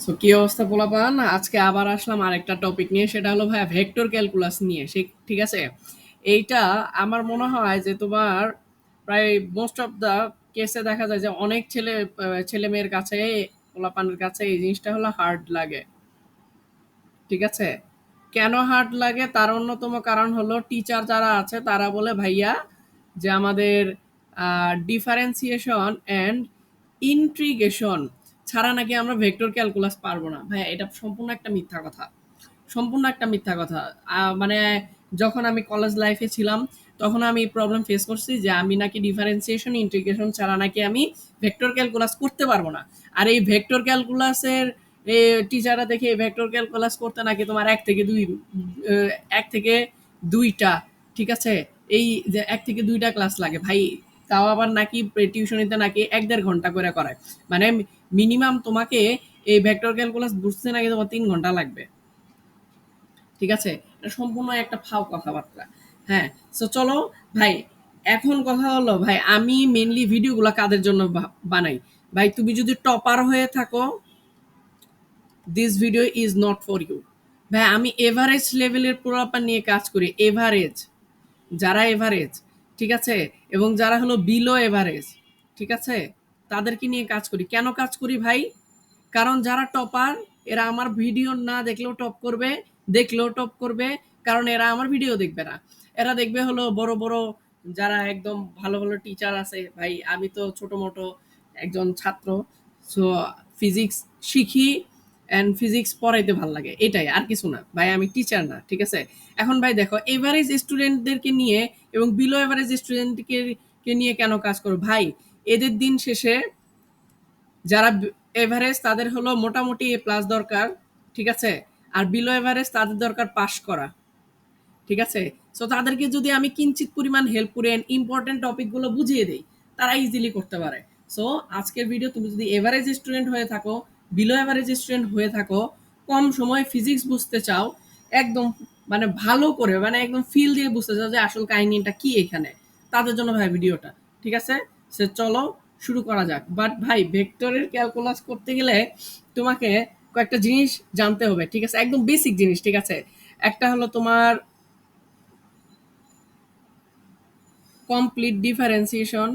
So কি অবস্থা পোলাপান, আজকে আবার আসলাম আরেকটা টপিক নিয়ে। সেটা হলো ভাইয়া ভেক্টর ক্যালকুলাস নিয়ে। সে ঠিক আছে, এইটা আমার মনে হয় যে তোমার প্রায় মোস্ট অফ দা কেসে দেখা যায় যে অনেক ছেলে মেয়ের কাছে, পোলাপানের কাছে এই জিনিসটা হলো হার্ড লাগে। ঠিক আছে, কেন হার্ড লাগে তার অন্যতম কারণ হলো টিচার যারা আছে তারা বলে ভাইয়া যে আমাদের ডিফারেন্সিয়েশন অ্যান্ড ইন্ট্রিগেশন ছাড়া নাকি আমরা ভেক্টর ক্যালকুলাস পারবো না। ভাইয়া এটা সম্পূর্ণ একটা মিথ্যা কথা, সম্পূর্ণ একটা মিথ্যা কথা। মানে যখন আমি কলেজ লাইফে ছিলাম তখন আমি প্রবলেম ফেস করছি যে আমি নাকি ডিফারেন্সিয়েশন ইন্টিগ্রেশন ছাড়া নাকি আমি ভেক্টর ক্যালকুলাস করতে পারবো না। আর এই ভেক্টর ক্যালকুলাসের টিচাররা দেখে ভেক্টর ক্যালকুলাস করতে নাকি তোমার এক থেকে দুইটা, ঠিক আছে, এই যে এক থেকে দুইটা ক্লাস লাগে ভাই। তাও আবার নাকি টিউশনিতে নাকি ১-১.৫ ঘন্টা করে করায়। মানে মিনিমাম তোমাকে এই ভেক্টর ক্যালকুলাস বুঝতে নাকি তোমার ৩ ঘন্টা লাগবে। ঠিক আছে, এটা সম্পূর্ণ একটা ফাও কথাবার্তা। হ্যাঁ, সো চলো ভাই, এখন কথা হলো ভাই আমি মেনলি ভিডিওগুলো কাদের জন্য বানাই। ভাই তুমি যদি টপার হয়ে থাকো, this video is not for you. ভাই আমি এভারেজ লেভেলের পোলাপান নিয়ে কাজ করি। এভারেজ, যারা এভারেজ, ঠিক আছে, এবং যারা হলো বিলো এভারেজ, ঠিক আছে, তাদেরকে নিয়ে কাজ করি। কেন কাজ করি ভাই? কারণ যারা টপার এরা আমার ভিডিও না দেখলেও টপ করবে, দেখলেও টপ করবে। কারণ এরা আমার ভিডিও দেখবে না, এরা দেখবে হলো বড় বড় যারা একদম ভালো ভালো টিচার আছে। ভাই আমি তো ছোট মোটো একজন ছাত্র, সো ফিজিক্স শিখি অ্যান্ড ফিজিক্স পড়াইতে ভাল লাগে, এটাই, আর কিছু না ভাই। আমি টিচার না, ঠিক আছে। এখন ভাই দেখো, এভারেজ স্টুডেন্টদেরকে নিয়ে এবং বিলো এভারেজ স্টুডেন্টকে নিয়ে কেন কাজ করো ভাই? এদের দিন শেষে যারা এভারেজ তাদের হলো মোটামুটি এ প্লাস দরকার, ঠিক আছে, আর বিলো এভারেজ তাদের দরকার পাস করা, ঠিক আছে। সো তাদেরকে যদি আমি কিঞ্চিত পরিমাণ হেল্প করে ইম্পর্টেন্ট টপিকগুলো বুঝিয়ে দিই, তারা ইজিলি করতে পারে। সো আজকের ভিডিও, তুমি যদি এভারেজ স্টুডেন্ট হয়ে থাকো, বিলো এভারেজ স্টুডেন্ট হয়ে থাকো, কম সময় ফিজিক্স বুঝতে চাও, একদম মানে ভালো করে, মানে একদম ফিল দিয়ে বুঝতে চাও যে আসল কাহিনীটা কি এখানে, তাদের জন্য ভাই ভিডিওটা, ঠিক আছে। সে চলো শুরু করা যাক। বাট ভাই ভেক্টরের ক্যালকুলাস করতে গেলে তোমাকে কয়েকটা জিনিস জানতে হবে, ঠিক আছে, একদম বেসিক জিনিস, ঠিক আছে। একটা হলো তোমার কমপ্লিট ডিফারেন্সিয়েশন,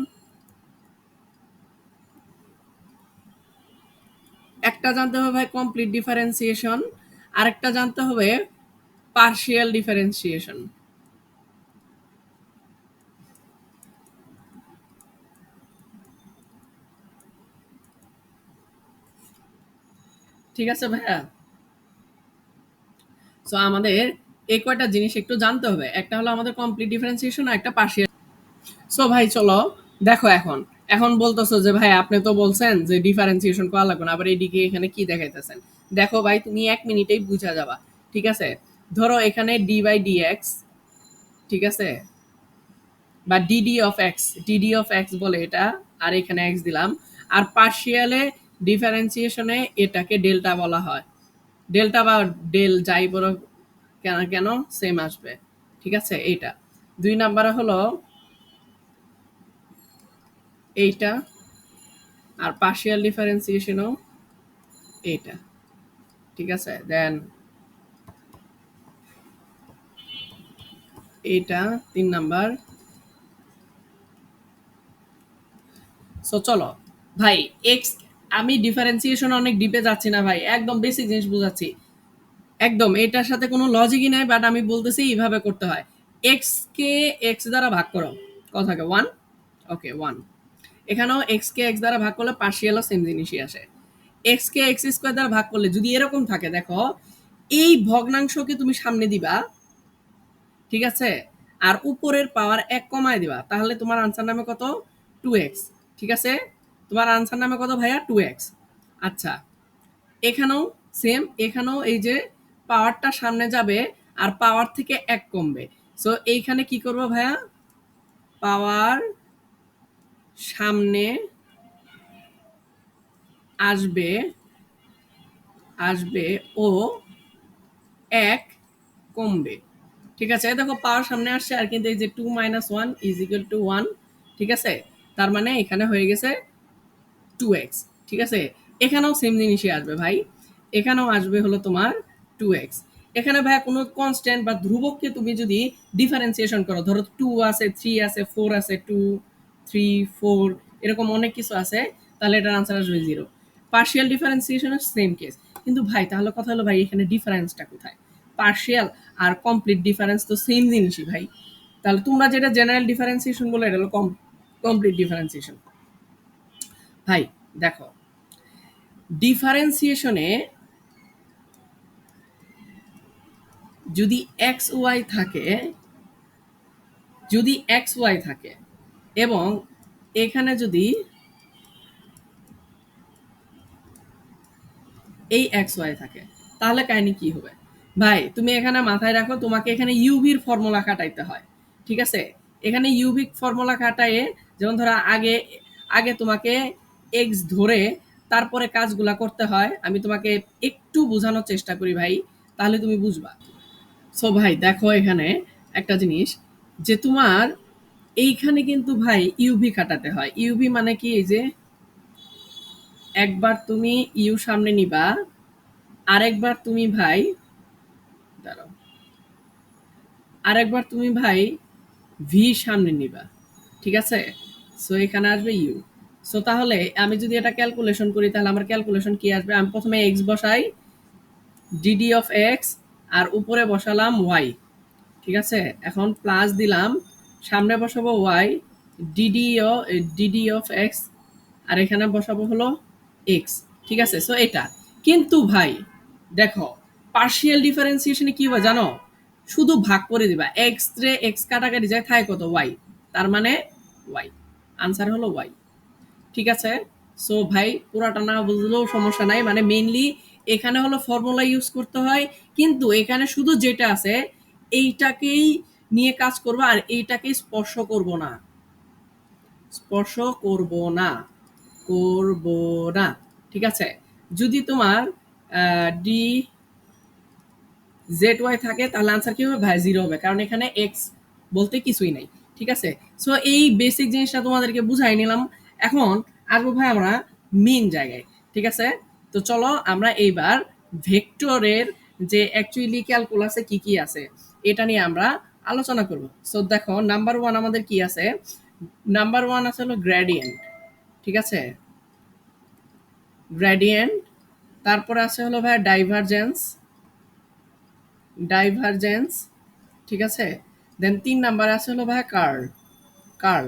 একটা জানতে হবে ভাই কমপ্লিট ডিফারেন্সিয়েশন, আরেকটা জানতে হবে পার্শিয়াল ডিফারেন্সিয়েশন। ঠিক আছে ভাইয়া, সো আমাদের এই কয়টা জিনিস একটু জানতে হবে। একটা হলো আমাদের কমপ্লিট ডিফারেন্সিয়েশন আর একটা পার্শিয়াল। সো ভাই চলো দেখো, এখন এখন বলতেছো যে ভাই আপনি তো বলছেন যে ডিফারেন্সিয়েশন করা লাগবে না, আবার এদিকে এখানে কি দেখাইতেছেন। দেখো ভাই তুমি 1 মিনিটেই বুঝা যাবা, ঠিক আছে। ধরো এখানে ডি বাই ডি এক্স, ঠিক আছে, বা DD of x, DD of x বলে এটা, আর এখানে এক্স দিলাম। আর পার্শিয়ালে ডিফারেন্সিয়েশনে এটাকে ডেল্টা বলা হয়। ডেল্টা বা ডেল যাই বলো কেন কেন সেম আসবে, ঠিক আছে। এইটা 2 নাম্বারে হলো এইটা, আর পার্শিয়াল ডিফারেন্সিয়েশনও এইটা, ঠিক আছে। দেন এইটা 3 নাম্বার। সো চলো ভাই, এক্স, আমি ডিফারেন্সিয়েশন অনেক ডিপে যাচ্ছি না ভাই, একদম বেসিক জিনিস বুঝাচ্ছি। একদম এটার সাথে কোনো লজিকই নাই, বাট আমি বলতেছি এইভাবে করতে হয়। এক্স কে এক্স দ্বারা ভাগ করো, কত থাকে 1, ওকে 1। এখানেও এক্স কে এক্স দ্বারা ভাগ করলে পার্শিয়ালও সেম জিনিসই আসে। এক্স কে এক্স স্কোয়ার দ্বারা ভাগ করলে যদি এরকম থাকে, দেখো এই ভগ্নাংশকে তুমি সামনে দিবা, ঠিক আছে, আর উপরের পাওয়ার 1 কমায় দিবা, তাহলে তোমার আনসার নামে কত, 2x, ঠিক আছে। তোমার আনসার নামে কত ভাইয়া, 2x। আচ্ছা, এখানেও সেম, এখানেও এই যে পাওয়ারটা সামনে যাবে আর পাওয়ার থেকে 1 কমবে। সো এইখানে কি করবো ভাইয়া, পাওয়ার সামনে আসবে, আসবে ও 1 কমবে, ঠিক আছে। দেখো পাওয়ার সামনে আসছে, আর কিন্তু এই যে 2 - 1 = 1, ঠিক আছে। তার মানে এখানে হয়ে গেছে 2x, ঠিক আছে। এখানেও সেম জিনিসই আসবে ভাই। এখানেও আসবে হলো তোমার 2x। এখানে ভাইয়া কোনো কনস্ট্যান্ট বা ধ্রুবককে তুমি যদি ডিফারেন্সিয়েশন করো, ধরো 2 আছে, 3 আছে, 4 আছে, 2 3 4 এরকম অনেক কিছু আছে, তাহলে এটার আনসার আসবে 0। পার্শিয়াল ডিফারেন্সিয়েশনের সেম কেস। কিন্তু ভাই তাহলে কথা হলো ভাই এখানে ডিফারেন্সটা কোথায়? পার্শিয়াল আর কমপ্লিট ডিফারেন্স তো সেম জিনিসই ভাই। তাহলে তোমরা যেটা জেনারেল ডিফারেন্সিয়েশন বলে এটা হলো কমপ্লিট ডিফারেন্সিয়েশন। ভাই দেখো, ডিফারেন্সিয়েশনে যদি এক্স ওয়াই থাকে, যদি এক্স ওয়াই থাকে এবং এখানে যদি এই এক্স ওয়াই থাকে, তাহলে কাহিনী কি হবে? ভাই তুমি এখানে মাথায় রাখো, তোমাকে এখানে ইউভির ফর্মুলা খাটাইতে হয়, ঠিক আছে? এখানে ইউভি ফর্মুলা খাটায়ে, যেমন ধরো আগে আগে তোমাকে এক্স ধরে তারপরে কাজগুলা করতে হয়। আমি তোমাকে একটু বোঝানোর চেষ্টা করি ভাই, তাহলে তুমি বুঝবা। সো ভাই দেখো এখানে একটা জিনিস, যে তোমার এইখানে কিন্তু ভাই ইউভি খাটাতে হয়। ইউভি মানে কি? এই যে একবার তুমি ইউ সামনে নিবা, আরেকবার তুমি ভাই দাঁড়াও, আরেকবার তুমি ভাই ভি সামনে নিবা, ঠিক আছে? সো এখানে আসবে ইউ। সো তাহলে আমি যদি এটা ক্যালকুলেশন করি, তাহলে আমার ক্যালকুলেশন কি আসবে? আমি প্রথমে এক্স বসাই, ডিডি অফ এক্স, আর উপরে বসালাম ওয়াই, ঠিক আছে? এখন প্লাস দিলাম, সামনে বসাবো Y, DD DD of X, আর এখানে বসাবো হলো এক্স, ঠিক আছে? সো এটা কিন্তু ভাই দেখো, পার্শিয়াল ডিফারেন্সিয়েশনে কি হয় জানো? শুধু ভাগ করে দিবা, এক্স রে এক্স কাটাকাটি যায়, থাকে কত? ওয়াই। তার মানে ওয়াই, আনসার হলো ওয়াই, ঠিক আছে? সো ভাই পুরাটা না বুঝলেও সমস্যা নাই, মানে মেইনলি এখানে হলো ফর্মুলা ইউজ করতে হয়, কিন্তু এখানে শুধু যেটা আছে এইটাকেই নিয়ে কাজ করবো, আর এইটাকেই স্পর্শ করব না, স্পর্শ করব না, করব না, ঠিক আছে? যদি তোমার ডি জেড ওয়াই থাকে, তাহলে আনসার কি হবে ভাই? 0 হবে, কারণ এখানে এক্স বলতে কিছুই নাই, ঠিক আছে? সো এই বেসিক জিনিসটা তোমাদেরকে বুঝাই নিলাম। এখন আসবো ভাই আমরা মেইন জায়গায়, ঠিক আছে? তো চলো আমরা এইবার ভেক্টরের যে অ্যাকচুয়ালি ক্যালকুলাসে কি কি আছে এটা নিয়ে আমরা আলোচনা করব। সো দেখো নাম্বার 1 আমাদের কি আছে? নাম্বার 1 আছে হলো গ্রেডিয়েন্ট, ঠিক আছে? গ্রেডিয়েন্ট। তারপরে আছে হলো ভাই ডাইভারজেন্স, ডাইভারজেন্স, ঠিক আছে? দেন 3 নাম্বার আছে হলো ভাই কার্ল, কার্ল।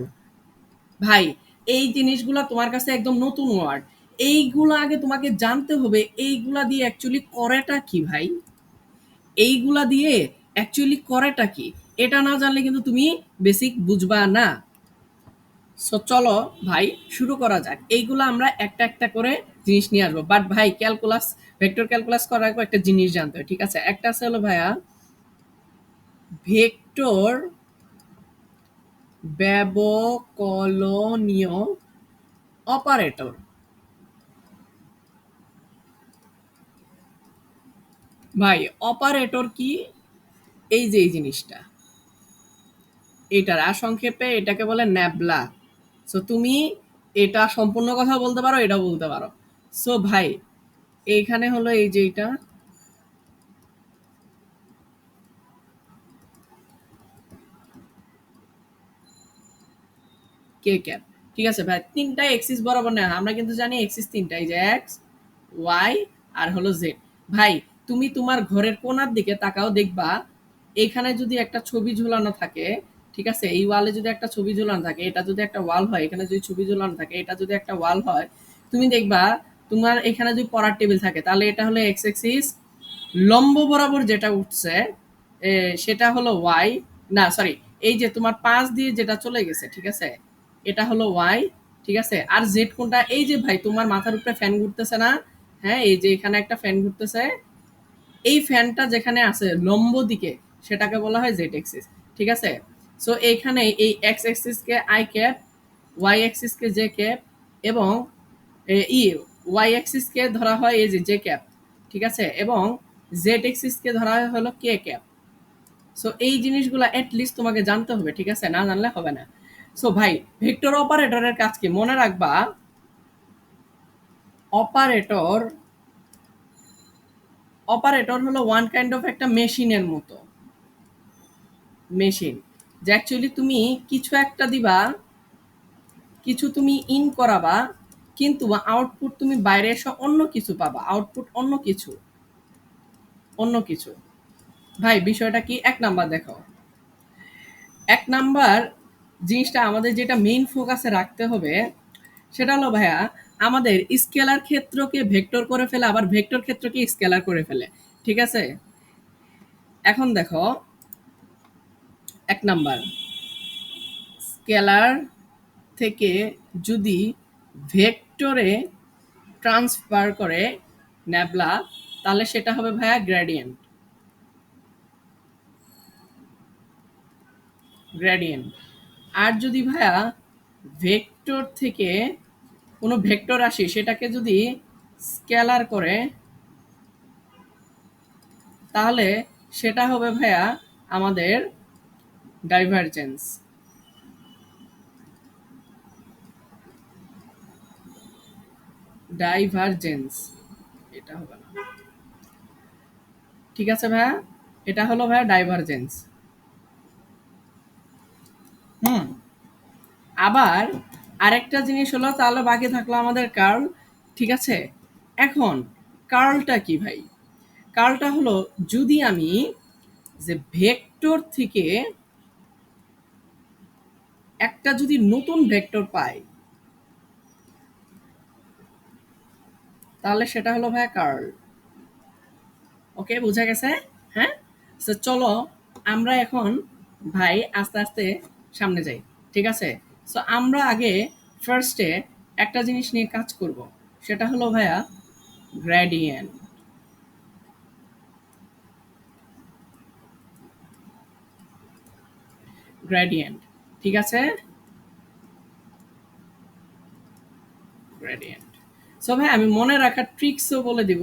ভাই এই জিনিসগুলো তোমার কাছে একদম নতুন ওয়ার্ড, এইগুলো আগে তোমাকে জানতে হবে এইগুলা দিয়ে অ্যাকচুয়ালি করেটা কি ভাই, এইগুলা দিয়ে অ্যাকচুয়ালি করেটা কি, এটা না জানলে কিন্তু তুমি বেসিক বুঝবা না। সো চলো ভাই শুরু করা যাক, এইগুলো আমরা একটা একটা করে জিনিস নিয়ে আসবো। বাট ভাই ক্যালকুলাস, ভেক্টর ক্যালকুলাস করার আগে একটা জিনিস জানতে হয়, ঠিক আছে? একটা আছে হলো ভাইয়া ভেক্টর ব্যবকলনীয় অপারেটর। ভাই অপারেটর কি? এই যে এই জিনিসটা, এটার আর সংক্ষেপে এটাকে বলে ন্যাবলা। সো তুমি এটা সম্পূর্ণ কথা বলতে পারো, এটাও বলতে পারো। সো ভাই এইখানে হলো এই যে এটা কে ক্যাপ, ঠিক আছে ভাই? তিনটা এক্সিস বরাবর নেয়, আমরা কিন্তু জানি এক্সিস তিনটা, এই যে এক্স ওয়াই আর হলো জেড। ভাই তুমি তোমার ঘরের কোনার দিকে তাকাও, দেখবা এখানে যদি একটা ছবি ঝুলানো থাকে, ঠিক আছে? এই ওয়ালে যদি একটা ছবি ঝুলানো থাকে, এটা যদি একটা ওয়াল হয়, এখানে যদি ছবি ঝুলানো থাকে, এটা যদি একটা ওয়াল হয়, তুমি দেখবা তোমার এখানে যদি পড়ার টেবিল থাকে, তাহলে এটা হলো এক্স এক্সিস, লম্ব বরাবর যেটা উঠছে সেটা হলো ওয়াই, না সরি, এই যে তোমার পাশ দিয়ে যেটা চলে গেছে, ঠিক আছে? এটা হলো ওয়াই, ঠিক আছে? আর জেড কোনটা? এই যে ভাই তোমার মাথার উপরে ফ্যান ঘুরতেছে না? হ্যাঁ, এই যে এখানে একটা ফ্যান ঘুরতেছে, এই ফ্যানটা যেখানে আছে লম্ব দিকে সেটাকে বলা হয় জেড এক্সিস, ঠিক আছে? সো এইখানে এই এক্স এক্সিস কে আই ক্যাপ, ওয়াই এক্সিস কে জে ক্যাপ, এবং ই ওয়াই এক্সিস কে ধরা হয় এই যে জে ক্যাপ, ঠিক আছে? এবং জেড এক্সিস কে ধরা হয় হলো কে ক্যাপ। সো এই জিনিসগুলো লিস্ট তোমাকে জানতে হবে, ঠিক আছে? না জানলে হবে না। সো ভাই ভেক্টর অপারেটরের কাজ কি মনে রাখবা, অপারেটর অপারেটর হলো ওয়ান কাইন্ড অফ একটা মেশিনের মতো, মেশিন, যে অ্যাকচুয়ালি তুমি কিছু একটা দিবা, কিছু তুমি ইন করাবা, কিন্তু আউটপুট তুমি বাইরে এসে অন্য কিছু পাবা, আউটপুট অন্য কিছু, অন্য কিছু। ভাই বিষয়টা কি? এক নাম্বার দেখো, এক নাম্বার জিনিসটা আমাদের যেটা মেইন ফোকাসে রাখতে হবে সেটা হলো ভাইয়া, আমাদের স্কেলার ক্ষেত্রকে ভেক্টর করে ফেলে, আবার ভেক্টর ক্ষেত্রকে স্কেলার করে ফেলে। ঠিক আছে, এখন দেখো এক নাম্বার, স্কেলার থেকে যদি ভেক্টরে ট্রান্সফার করে ন্যাবলা, তাহলে সেটা হবে ভাইয়া গ্রেডিয়েন্ট, গ্রেডিয়েন্ট। আর যদি ভাইয়া ভেক্টর থেকে কোনো ভেক্টর আসে সেটাকে যদি স্কেলার করে, তাহলে সেটা হবে ভাইয়া আমাদের ডাইভারজেন্স, ডাইভারজেন্স এটা হবে না। ঠিক আছে ভাইয়া, এটা হলো ভাইয়া ডাইভারজেন্স। হুম, আবার আরেকটা জিনিস হলো, তাহলে বাকি থাকলো আমাদের কার্ল। ঠিক আছে, এখন কার্লটা কি ভাই? কার্লটা হলো যদি আমি যে ভেক্টর থেকে একটা যদি নতুন ভেক্টর পাই, তাহলে সেটা হলো ভাইয়া কার্ল। ওকে, বোঝা গেছে? হ্যাঁ, তো চলো আমরা এখন ভাই আস্তে আস্তে সামনে যাই। ঠিক আছে, সো আমরা আগে ফার্স্টে একটা জিনিস নিয়ে কাজ করব, সেটা হলো ভাইয়া গ্রেডিয়েন্ট। গ্রেডিয়েন্ট, ঠিক আছে, গ্রেডিয়েন্ট। সো ভাই আমি মনে রাখার ট্রিক্সও বলে দিব,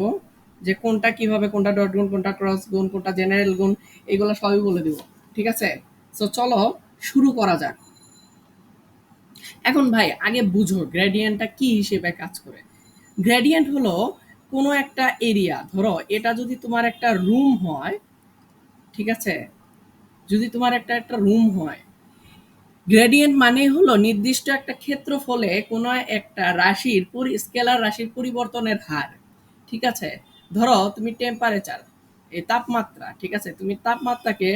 যে কোনটা কিভাবে, কোনটা ডট গুণ, কোনটা ক্রস গুণ, কোনটা জেনারেল গুণ, এগুলো সবই বলে দিব। ঠিক আছে, সো চলো শুরু করা যাক। এখন ভাই আগে বুঝো গ্রেডিয়েন্টটা কি হিসেবে কাজ করে। গ্রেডিয়েন্ট হলো কোনো একটা এরিয়া, ধরো এটা যদি তোমার একটা রুম হয়, ঠিক আছে, যদি তোমার একটা একটা রুম হয়, গ্রেডিয়েন্ট মানে হলো নির্দিষ্ট একটা ক্ষেত্রফলে কোনো একটা রাশির স্কেলার রাশির পরিবর্তনের হার। ঠিক আছে, ধরো তুমি টেম্পারেচার, এই তাপমাত্রা, ঠিক আছে, তুমি তাপমাত্রাকে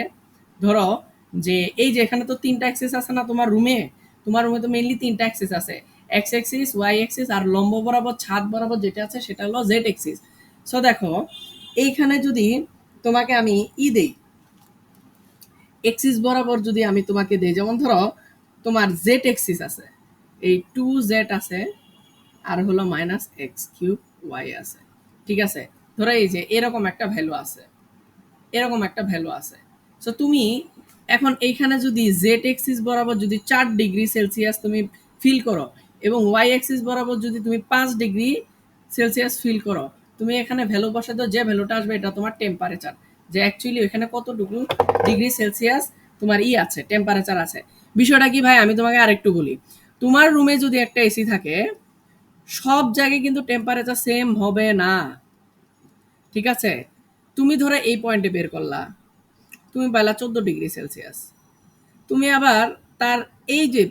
ধরো যে এই যে এখানে তো তিনটা অ্যাক্সিস আছে না তোমার রুমে, তোমার রুমে তো মেইনলি তিনটা অ্যাক্সিস আছে, এক্স অ্যাক্সিস, ওয়াই অ্যাক্সিস, আর লম্ব বরাবর ছাদ বরাবর যেটা আছে সেটা হলো জেড অ্যাক্সিস। সো দেখো এইখানে যদি তোমাকে আমি দেই, এক্সিস বরাবর যদি আমি তোমাকে দেই, যেমন ধরো তোমার জেড এক্সিস আছে, এই 2z আছে, আর হলো মাইনাস এক্স কিউব ওয়াই আছে। ঠিক আছে, ধরো এই যে এরকম একটা ভ্যালু আছে, এরকম একটা ভ্যালু আছে। সো তুমি এখন এইখানে যদি জেড এক্সিস বরাবর যদি 4 ডিগ্রি সেলসিয়াস তুমি ফিল করো, এবং ওয়াই এক্সিস বরাবর যদি তুমি 5 ডিগ্রি সেলসিয়াস ফিল করো, তুমি এখানে ভ্যালু বসে দাও, যে ভ্যালুটা আসবে এটা তোমার টেম্পারেচার, যে অ্যাকচুয়ালি এখানে কতটুকু ডিগ্রি সেলসিয়াস তোমার আছে, টেম্পারেচার আছে। বিষয়টা কি ভাই, আমি তোমাকে আরেকটু বলি, তোমার রুমে যদি একটা এসি থাকে, সব জায়গায় কিন্তু টেম্পারেচার সেম হবে না। ঠিক আছে, তুমি ধরো এই পয়েন্টে বের করলা, তুমি পাইলা 14 ডিগ্রি সেলসিয়াস, তুমি আবার তার এই যে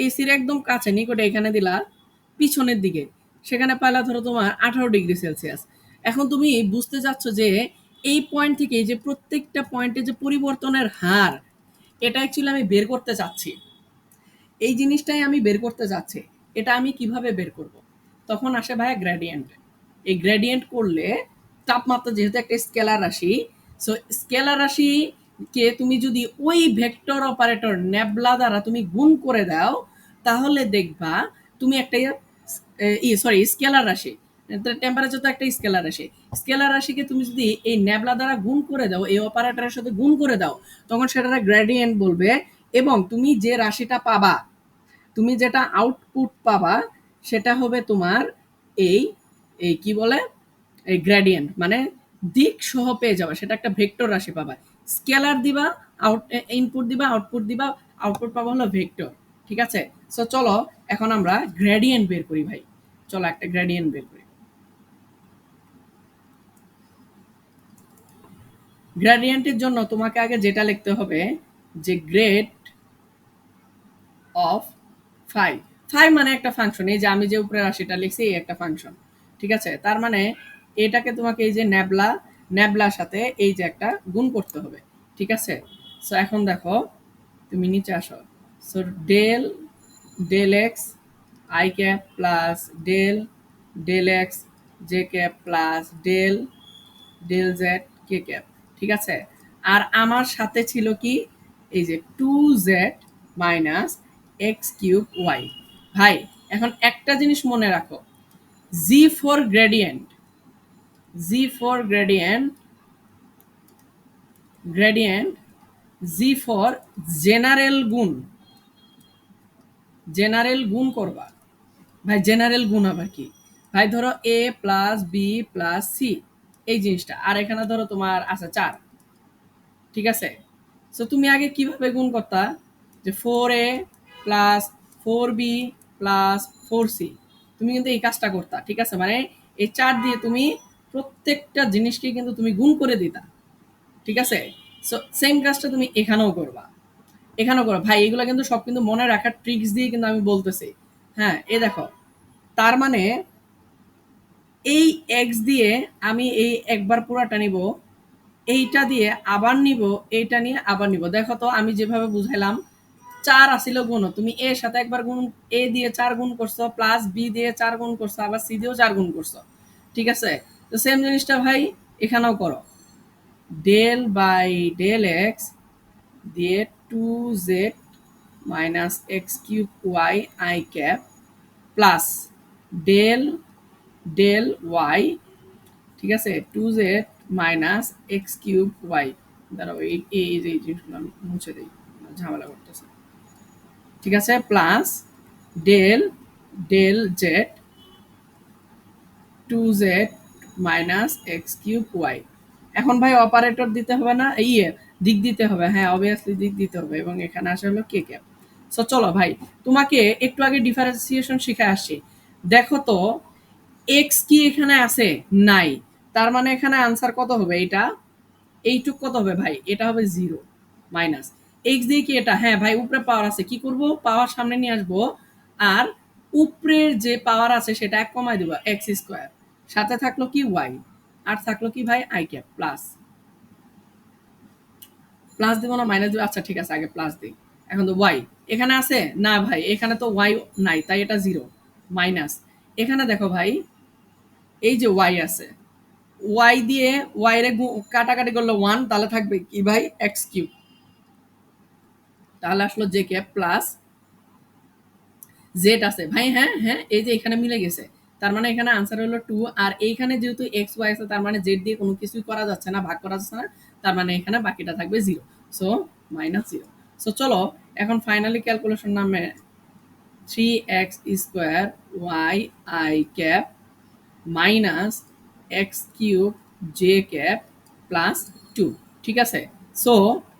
এসির একদম কাছে নিকটে এখানে দিলা পিছনের দিকে, সেখানে পাইলা ধরো তোমার 18 ডিগ্রি সেলসিয়াস। এখন তুমি বুঝতে চাচ্ছ যে এই পয়েন্ট থেকে যে প্রত্যেকটা পয়েন্টে যে পরিবর্তনের হার, এটা অ্যাকচুয়ালি আমি বের করতে চাচ্ছি, এই জিনিসটাই আমি বের করতে চাচ্ছি। এটা আমি কিভাবে বের করব? তখন আসে ভাইয়া গ্রেডিয়েন্ট। এই গ্রেডিয়েন্ট করলে তাপমাত্রা যেহেতু একটা স্কেলার রাশি, সো স্কেলার রাশিকে তুমি যদি ওই ভেক্টর অপারেটর ন্যাবলা দ্বারা তুমি গুণ করে দাও, তাহলে দেখবা তুমি একটা স্কেলার রাশি, টেম্পারেচার তো একটা স্কেলার রাশি, স্কেলার রাশিকে তুমি যদি এই ন্যাবলা দ্বারা গুণ করে দাও, এই অপারেটরের সাথে গুণ করে দাও, তখন সেটা গ্রেডিয়েন্ট বলবে। এবং তুমি যে রাশিটা পাবা, তুমি যেটা আউটপুট পাবা, সেটা হবে তোমার এই এই কি বলে, এই গ্রেডিয়েন্ট মানে দিক সহ পেয়ে যাবে, সেটা একটা ভেক্টর রাশি পাবা। স্কেলার দিবা, আউট ইনপুট দিবা, আউটপুট দিবা, আউটপুট পাবা হলো ভেক্টর। ঠিক আছে, সো চলো এখন আমরা গ্রেডিয়েন্ট বের করি ভাই, চলো একটা গ্রেডিয়েন্ট বের করি। গ্রেডিয়েন্টের জন্য তোমাকে আগে যেটা লিখতে হবে যে গ্রেড অফ ফাই। ফাই মানে একটা ফাংশন, এই যে আমি যে উপরে রাশিটা লিখছি এই একটা ফাংশন, ঠিক আছে? তার মানে এটাকে তোমাকে এই যে ন্যাবলা, ন্যাবলার সাথে এই যে একটা গুণ করতে হবে, ঠিক আছে? সো এখন দেখো তুমি নিচে আসো। So del del x I cap plus del del X J cap plus del del Z K cap, ঠিক আছে? আর আমার সাথে ছিল কি এই যে 2z minus x cube Y. ভাই এখন একটা জিনিস মনে রাখো, G for gradient, G for gradient, gradient, G for general গুণ, জেনারেল গুণ করবা। ভাই জেনারেল গুণ আবার কি? ভাই ধরো এ প্লাস বি প্লাস সি এই জিনিসটা, আর এখানে ধরো তোমার আছে 4, ঠিক আছে? সো তুমি আগে কিভাবে গুণ করতা যে 4a plus 4b plus 4c, তুমি কিন্তু এই কাজটা করতা, ঠিক আছে? মানে এই 4 দিয়ে তুমি প্রত্যেকটা জিনিসকে কিন্তু তুমি গুণ করে দিতা, ঠিক আছে? সো সেম কাজটা তুমি এখানেও করবা, এখানেও করো ভাই। এগুলো কিন্তু সব কিন্তু মনে রাখার ট্রিক্স দিয়ে কিন্তু আমি বলতেছি। হ্যাঁ এ দেখো, তার মানে এই এক্স দিয়ে আমি এই একবার পুরাটা নিব, এইটা দিয়ে আবার নিব, এইটা নিয়ে আবার নিব। দেখো তো আমি যেভাবে বুঝাইলাম, 4 আসিল গুণ, তুমি এর সাথে একবার গুণ, এ দিয়ে 4 গুণ করছো, প্লাস বি দিয়ে 4 গুণ করছো, আবার সি দিয়েও 4 গুণ করছো, ঠিক আছে? তো সেম জিনিসটা ভাই এখানেও করো, ডেল বাই ডেল এক্স দিয়ে 2z minus x cube Y I cap plus del del Y, ঠিক আছে? 2z minus x cube Y. দাঁড়াও এই এই যে জিনিসগুলো আমি মুছে দিই, ঝামেলা করতেছে, ঠিক আছে? Plus del del z 2z minus x cube y. এখন ভাই অপারেটর দিতে হবে না, ইয়ে দিক দিতে হবে, হ্যাঁ অবভিয়াসলি দিক দিতে হবে, এবং এখানে আসে হলো কে ক্যাপ। সো চলো ভাই তোমাকে একটু আগে ডিফারেন্সিয়েশন শিখে আসছি। দেখো তো এক্স কি এখানে আছে? নাই। তার মানে এখানে আনসার কত হবে? এটা এইটুক কত হবে ভাই? এটা হবে 0 মাইনাস এক্স দিয়ে কি এটা? হ্যাঁ ভাই উপরে পাওয়ার আছে, কি করব? পাওয়ার সামনে নিয়ে আসবো, আর উপরের যে পাওয়ার আছে সেটা এক কমাই দিব, এক্স স্কোয়ার, সাথে থাকলো কি ওয়াই, আর থাকলো কি ভাই আই ক্যাপ প্লাস। প্লাস দিব না মাইনাস দিব? আচ্ছা ঠিক আছে আগে প্লাস দিই। এখন তো ওয়াই এখানে আছে না ভাই, এখানে তো ওয়াই নাই, তাই এটা 0 মাইনাস। এখানে দেখো ভাই এই যে ওয়াই আছে, ওয়াই দিয়ে ওয়াই রে কাটাকাটি করলে 1, তাহলে থাকবে কি ভাই এক্স কিউব, তাহলে আসলো জে ক্যাপ প্লাস জেড আছে ভাই। হ্যাঁ হ্যাঁ এই যে এখানে মিলে গেছে, তার মানে এখানে আনসার হলো 2, আর এইখানে যেহেতু এক্স ওয়াই আছে তার মানে জেড দিয়ে কোনো কিছুই করা যাচ্ছে না, ভাগ করা যাচ্ছে না, তার মানে এখানে বাকিটা থাকবে 0, সো মাইনাস 0। সো চলো এখন ফাইনালি ক্যালকুলেশন নামে 3x square y I cap minus x cube j cap plus 2, ঠিক আছে? সো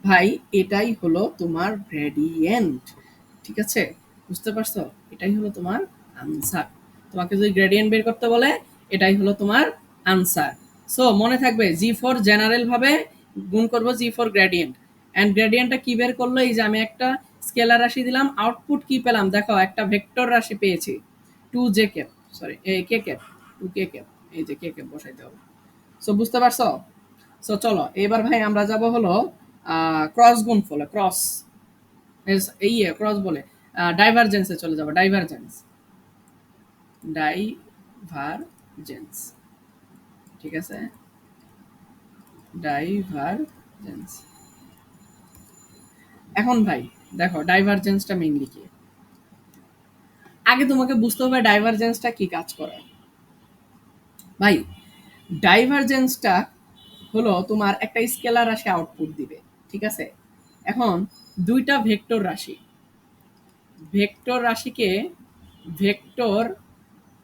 ভাই এটাই হলো তোমার গ্রেডিয়েন্ট, ঠিক আছে? বুঝতে পারছো? এটাই হলো তোমার আনসার। তোমাকে যদি গ্রেডিয়েন্ট বের করতে বলে এটাই হলো তোমার আনসার। সো মনে থাকবে জি ফর জেনারেল ভাবে গুণ করব জি ফর গ্রেডিয়েন্ট, এন্ড গ্রেডিয়েন্টটা কি বের করলো? এই যে আমি একটা স্কেলার রাশি দিলাম, আউটপুট কি পেলাম দেখো, একটা ভেক্টর রাশি পেয়েছি 2 জে ক্যাপ, সরি কে ক্যাপ, 2 কে ক্যাপ, এই যে কে ক্যাপ বসাইতে হবে। সো বুঝতে পারছো? সো চলো এবার ভাই আমরা যাব হলো ক্রস গুণফলে, ক্রস এই ক্রস বলে ডাইভারজেন্সে চলে যাব, ডাইভারজেন্স, ডাইভারজেন্স, ঠিক আছে? ডাইভারজেন্স। এখন ভাই দেখো ডাইভারজেন্সটা মেইনলি কি, আগে তোমাকে বুঝতে হবে ডাইভারজেন্সটা কি কাজ করে। ভাই ডাইভারজেন্সটা হলো তোমার একটা স্কেলার রাশি আউটপুট দিবে, ঠিক আছে? এখন দুইটা ভেক্টর রাশি, ভেক্টর রাশিকে, ভেক্টর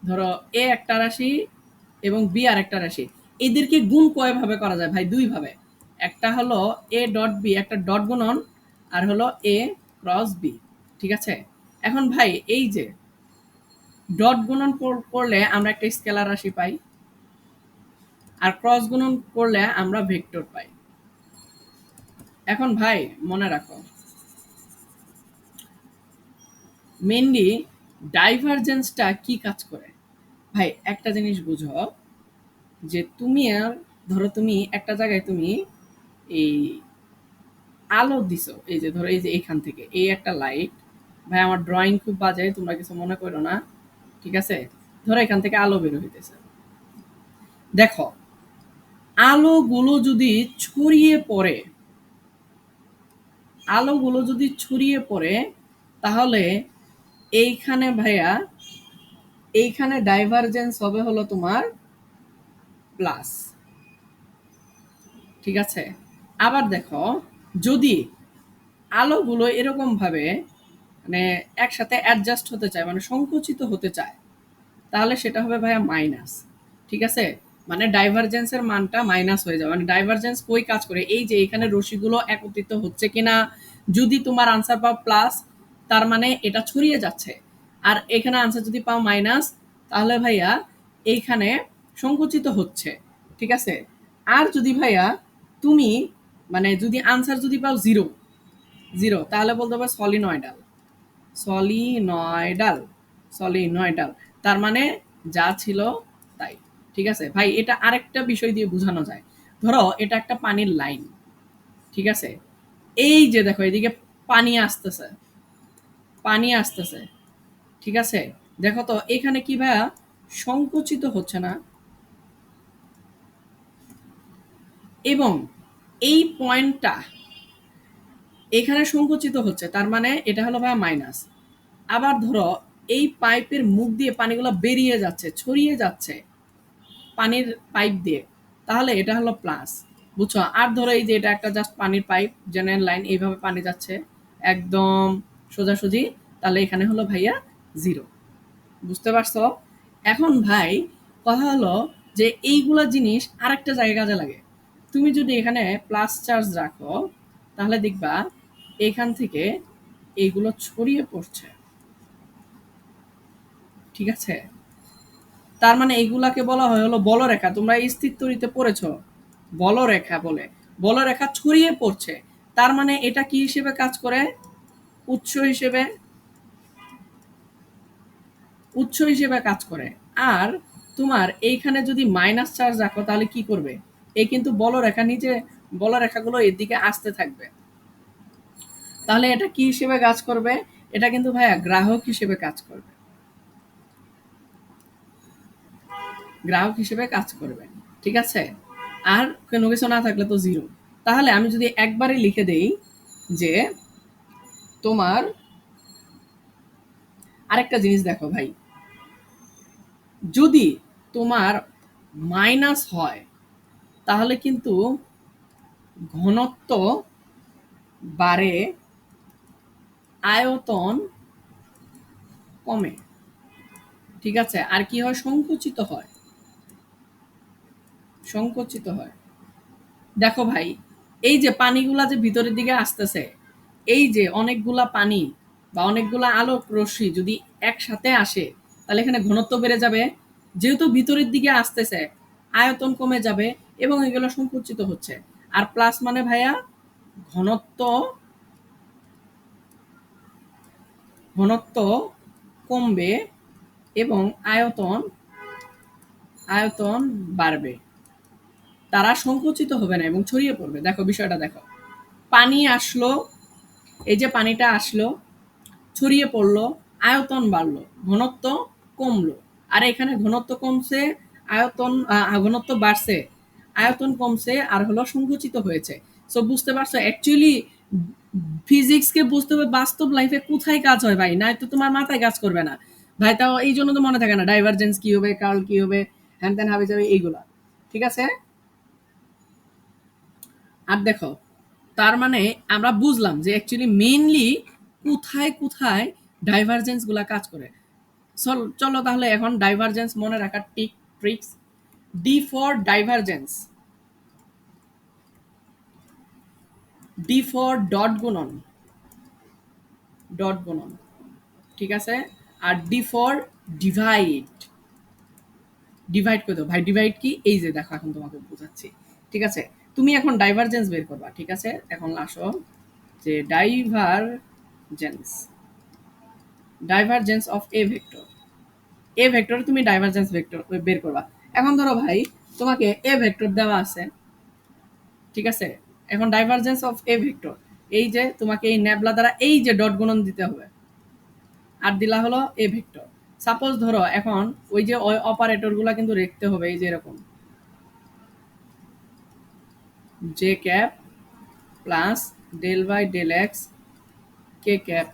ধরো এ একটা রাশি এবং বি আর একটা রাশি, এদেরকে গুণ কয় ভাবে করা যায় ভাই? 2 ভাবে। একটা হলো এ ডট বি, একটা ডট গুণন, আর হলো এ ক্রস বি, ঠিক আছে? এখন ভাই এই যে ডট গুণন করলে আমরা একটা স্কেলার রাশি পাই, আর ক্রস গুণন করলে আমরা ভেক্টর পাই, এখন ভাই মনে রাখো, মেইনলি ডাইভারজেন্সটা কি কাজ করে? ভাই একটা জিনিস বুঝো, যে তুমি আর ধরো তুমি একটা জায়গায় তুমি এই আলো দিছো, এই যে ধরো এই যে এখান থেকে এই একটা লাইট, ভাই আমার ড্রয়িং খুব বাজে, তোমরা কিছু মনে করো না, ঠিক আছে? ধরো এখান থেকে আলো বের হইতেছে, দেখো আলোগুলো যদি ছড়িয়ে পড়ে, আলোগুলো যদি ছড়িয়ে পড়ে, তাহলে এইখানে ভাইয়া, এইখানে ডাইভারজেন্স হবে হলো তোমার প্লাস, ঠিক আছে? আবার দেখো, যদি আলোগুলো এরকম ভাবে মানে একসাথে অ্যাডজাস্ট হতে চায়, মানে সংকুচিত হতে চায়, তাহলে সেটা হবে ভাইয়া মাইনাস, ঠিক আছে? মানে ডাইভারজেন্সের মানটা মাইনাস হয়ে যাবে। মানে ডাইভারজেন্স কই কাজ করে, এই যে এখানে রশ্মিগুলো একত্রিত হচ্ছে কিনা, যদি তোমার আনসার পাও প্লাস, তার মানে এটা ছড়িয়ে যাচ্ছে। আর এখানে আনসার যদি পাও মাইনাস, তাহলে ভাইয়া এইখানে সংকুচিত হচ্ছে, ঠিক আছে? আর যদি ভাইয়া তুমি মানে যদি আনসার যদি পাও জিরো, জিরো, তাহলে বলতে হবে সলিনয়েডাল, সলিনয়েডাল, সলিনয়েডাল, তার মানে যা ছিল তাই, ঠিক আছে? ভাই এটা আরেকটা বিষয় দিয়ে বোঝানো যায়। ধরো এটা একটা পানির লাইন, ঠিক আছে? এই যে দেখো এদিকে পানি আসতেছে, পানি আসতেছে, ঠিক আছে? দেখো তো এখানে কি ভাইয়া সংকুচিত হচ্ছে না? এবং এই পয়েন্টটা এখানে সংকুচিত হচ্ছে, তার মানে এটা হলো ভাইয়া মাইনাস। আবার ধরো এই পাইপের মুখ দিয়ে পানিগুলো বেরিয়ে যাচ্ছে, ছড়িয়ে যাচ্ছে পানির পাইপ দিয়ে, তাহলে এটা হলো প্লাস, বুঝছো? আর ধরো এই যে এটা একটা জাস্ট পানির পাইপ, জেনারেল লাইন, এইভাবে পানি যাচ্ছে একদম সোজাসুজি, তাহলে এখানে হলো ভাইয়া জিরো, বুঝতে পারছো? এখন ভাই কথা হলো যে এইগুলা জিনিস আরেকটা জায়গায় কাজে লাগে। তুমি যদি এখানে প্লাস চার্জ রাখো, তাহলে দেখবা এখান থেকে এইগুলো ছড়িয়ে পড়ছে, ঠিক আছে? তার মানে এইগুলাকে বলা হয় হলো বলরেখা। তোমরা এই স্থির তরিতে পড়েছো, বলরেখা বলে। বলরেখা ছড়িয়ে পড়ছে, তার মানে এটা কি হিসেবে কাজ করে? উৎস হিসেবে, উৎস হিসেবে কাজ করে। আর তোমার এইখানে যদি মাইনাস চার্জ রাখো, তাহলে কি করবে? এই কিন্তু বলরেখা নিচে, বলরেখাগুলো এদিকে আসতে থাকবে, তাহলে এটা কি হিসেবে কাজ করবে? এটা কিন্তু ভাইয়া গ্রাহক হিসেবে কাজ করবে, গ্রাহক হিসেবে কাজ করবে, ঠিক আছে? আর কোনো কিছু না থাকলে তো জিরো। তাহলে আমি যদি একবারে লিখে দেই যে তোমার আরেকটা জিনিস দেখো ভাই, যদি তোমার মাইনাস হয়, তাহলে কিন্তু ঘনত্ব বাড়ে, আয়তন কমে, ঠিক আছে? আর কি হয়? সংকুচিত হয়, সংকুচিত হয়। দেখো ভাই, এই যে পানিগুলা যে ভিতরের দিকে আসতেছে, এই যে অনেকগুলা পানি বা অনেকগুলা আলোক রশ্মি যদি একসাথে আসে, তাহলে এখানে ঘনত্ব বেড়ে যাবে, যেহেতু ভিতরের দিকে আসতেছে, আয়তন কমে যাবে এবং এগুলো সংকুচিত হচ্ছে। আর প্লাস মানে ভাইয়া ঘনত্ব, ঘনত্ব কমবে এবং আয়তন, আয়তন বাড়বে, তারা সংকুচিত হবে না এবং ছড়িয়ে পড়বে। দেখো বিষয়টা দেখো, পানি আসলো, এই যে পানিটা আসলো, ছড়িয়ে পড়লো, আয়তন বাড়লো, ঘনত্ব কমলো। আর এখানে ঘনত্ব কমছে, আয়তন ঘনত্ব বাড়ছে, আয়তন কমছে, আর হলো সংকুচিত হয়েছে। সো বুঝতে পারছো অ্যাকচুয়ালি ফিজিক্সকে বুঝতে হবে বাস্তব লাইফে কোথায় কাজ হয় ভাই, না তো তোমার মাথায় কাজ করবে না ভাই। তাও এই জন্য তো মনে থাকে না ডাইভারজেন্স কি হবে, কার্ল কি হবে, হ্যান ত্যান হাবি যাবে এইগুলা, ঠিক আছে? আর দেখো, তার মানে আমরা বুঝলাম যে অ্যাকচুয়ালি মেইনলি কোথায় কোথায় ডাইভারজেন্স গুলা কাজ করে। চলো তাহলে এখন ডাইভারজেন্স মনে রাখার tricks. D for divergence, D for dot গুণন, ডট গুণন, ঠিক আছে? আর ডি ফর ডিভাইড, ডিভাইড করে দাও ভাই। ডিভাইড কি? এই যে দেখো এখন তোমাকে বোঝাচ্ছি, ঠিক আছে? তুমি এখন ডাইভারজেন্স বের করবা, ঠিক আছে? এখন আসো যে divergence of a vector. A vector তুমি ডাইভারজেন্স ভেক্টর বের করবা। এখন ধরো ভাই তোমাকে এ ভেক্টর দেওয়া আছে, ঠিক আছে? এখন ডাইভারজেন্স অফ এ ভেক্টর, এই যে তোমাকে এই ন্যাবলা দ্বারা এই যে ডট গুণন দিতে হবে, আর দিলা হলো এ ভেক্টর। সাপোজ ধরো এখন ওই যে অপারেটর গুলা কিন্তু রাখতে হবে, এই যে এরকম j cap plus del by del x k cap,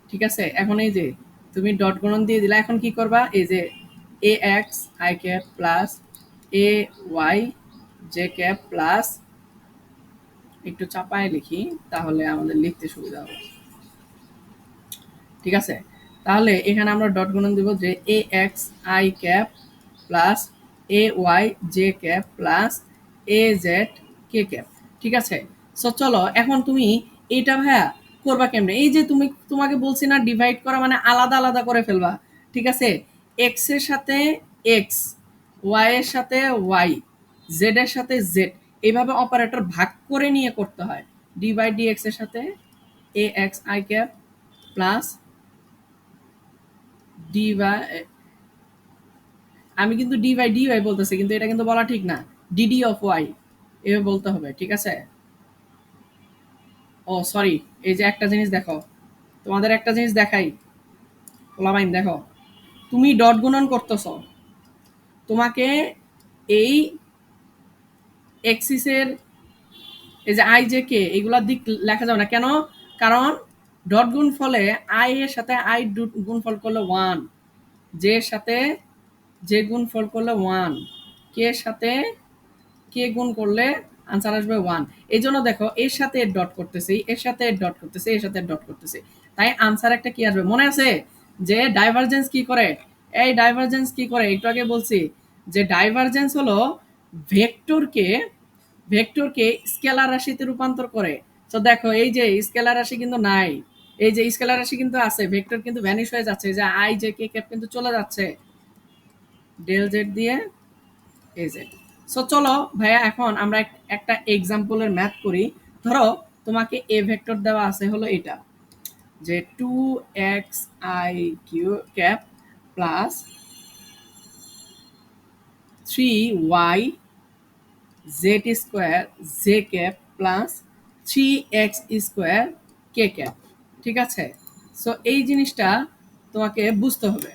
ঠিক আছে? এখন এই যে তুমি ডট গুণন দিয়ে দিলা, এখন কি করবা, এই যে A X I cap plus A Y J cap plus, একটু চাপায় লিখি তাহলে আমাদের লিখতে সুবিধা হবে, ঠিক আছে? তাহলে এখানে আমরা ডট গুণন দিব যে A X I cap plus A Y J cap plus A Z K cap, ঠিক আছে? সো চলো এখন তুমি এটা ভাইয়া করবা কেমনে? এই যে তোমাকে বলছি না ডিভাইড করা মানে আলাদা আলাদা করে ফেলবা, ঠিক আছে? এক্স এর সাথে এক্স, ওয়াই এর সাথে ওয়াই, জেড এর সাথে জেড, এইভাবে অপারেটর ভাগ করে নিয়ে করতে হয়। ডি বাই ডি এক্স এর সাথে A X I cap plus D by, আমি কিন্তু ডি বাই ডি ওয়াই বলতেছি, কিন্তু এটা কিন্তু বলা ঠিক না, ডিডি অফ ওয়াই এভাবে বলতে হবে, ঠিক আছে? ও সরি, এই যে একটা জিনিস দেখো, তোমাদের একটা জিনিস দেখাই, পোলামাইন দেখো, তুমি ডট গুণন করতেছ, তোমাকে এই এক্সিসের এই যে আই জে কে এগুলা দিক লেখা যাবে না, কেন? কারণ ডট গুণ ফলে আই এর সাথে আই গুণ ফল করলে 1, জে এর সাথে যে গুণ ফল করলে 1, কে এর সাথে কে গুণ করলে আনসার আসবে 1। এই জন্য দেখো এর সাথে এর ডট করতেছি, এর সাথে এর ডট করতেছি, এর সাথে ডট করতেছি, তাই আনসার একটা কি আসবে মনে আছে? যে ডাইভারজেন্স কি করে, এই ডাইভারজেন্স কি করে একটু আগে বলছি, যে ডাইভারজেন্স হলো ভেক্টরকে ভেক্টরকে স্কেলার রাশিতে রূপান্তর করে। তো দেখো এই যে স্কেলার রাশি কিন্তু নাই, এই যে স্কেলার রাশি কিন্তু আছে, ভেক্টর কিন্তু ভ্যানিশ হয়ে যাচ্ছে, যে আই জে কে ক্যাপ কিন্তু চলে যাচ্ছে ডেল জেড দিয়ে এই যে। সো চলো ভাইয়া এখন আমরা একটা এক্সাম্পলের ম্যাথ করি। ধরো তোমাকে এ ভেক্টর দেওয়া আছে হলো এটা, যে 2x i q cap plus 3y z square j cap plus 3x square k cap, ঠিক আছে? সো এই জিনিসটা তোমাকে বুঝতে হবে।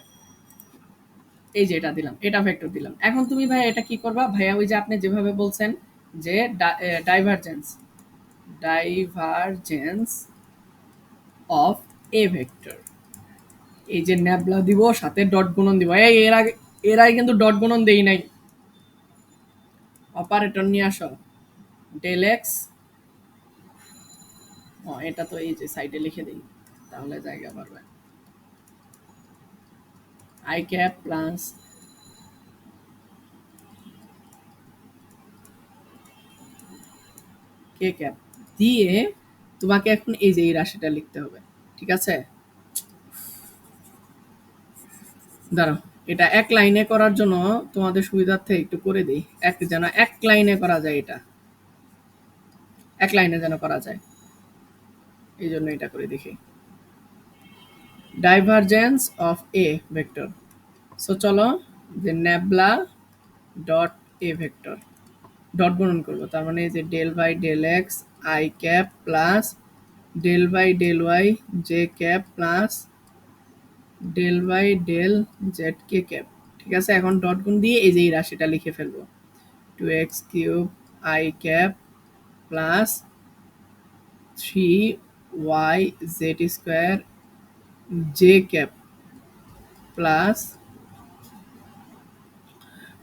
এই যে এটা দিলাম, এটা ভেক্টর দিলাম। এখন তুমি ভাই এটা কি করবা ভাইয়া, ওই যে আপনি যেভাবে বলছেন যে divergence divergence of a vector, এই যে ন্যাবলা দিব সাথে ডট গুণন দিব, এই এর আগে কিন্তু ডট গুণন দেই নাই, অপারেটর নিয়ে আসো ডেল এক্স, ও এটা তো এই যে সাইডে লিখে দেই তাহলে জায়গা পারবে, I cap plus K cap দিয়ে তোমাকে এখন এই যে এই রাশিটা লিখতে হবে, ঠিক আছে? দাঁড়াও, এটা এক লাইনে করার জন্য তোমাদের সুবিধার্থে একটু করে দিই, যেন এক লাইনে করা যায়, এটা এক লাইনে যেন করা যায়, এই জন্য এটা করে দেখি। Divergence of a vector, so চলো যে nabla dot a vector dot গুণন করবো, তার মানে এই যে del by del x I cap plus del by del y J cap plus del by del Z K cap, ঠিক আছে? এখন ডট গুণ দিয়ে এই যে এই রাশিটা লিখে ফেলবো, 2x cube I cap plus 3y Z square j cap plus